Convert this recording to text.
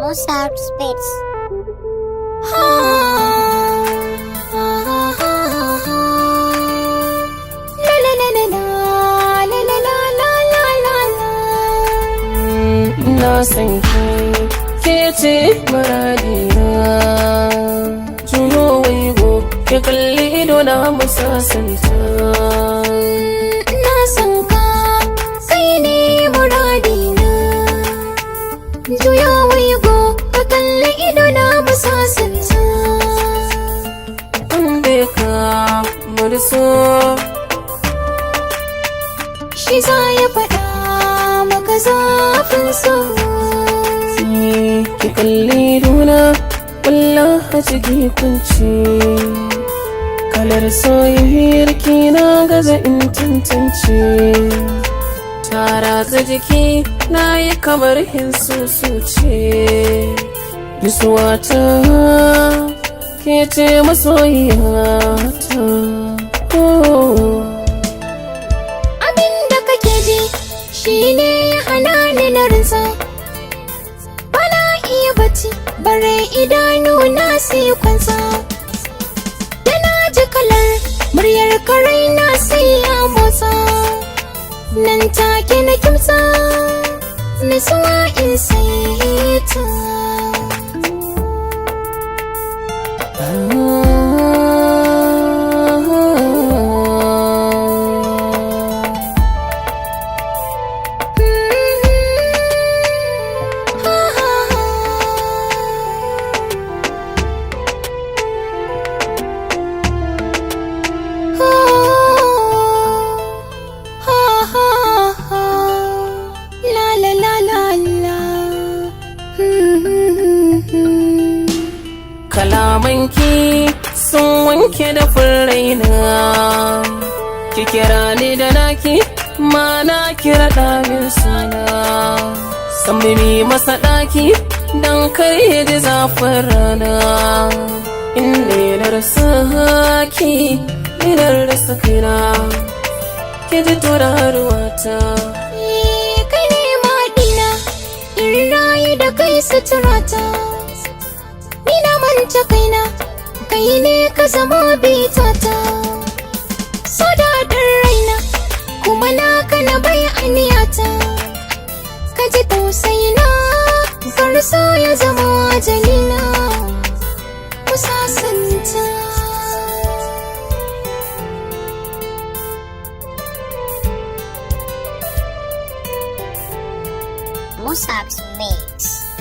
Mozart Spitz. Na san ke ce muradina, juyo waigo ke kalli ido na musasanta. Na san ka kai ne muradina, juyo waigo ka kalli ido na musasanta. Wanda ka murso shi za ya faɗa maka zafin so. ki kalli duna wallahi ciki kunci, kalar soyayyar ki na gaza in tantance. Tara ta jiki na yi kamar hin susuce, nisuwata ke ce masoyiyata. Abinda kake ji shi ne ya hana ni na rinsa, bana iya bacci bare idanu na sai kwansa. Da na ji kalar muryar karai na sai ya motsa, nan take na kimsa nisuwa in sai ta. Kalamanki sun wanke da raina, ki kira ni da naki ma na kira ɗamin sana. San mimi masa ɗaki don kar ya ji zafin rana. Inda ya rasa ki ina rasa kaina, ki ji tauraruwata. Kai ne maɗina in rayu da kai suturata, ni na manta kaina kai ne ka zama bitata. So daɗin raina kuma naka na bai aniyata, ka ji tausayina kar so ya zama ajalina, ku sasanta. Mozart Spitz.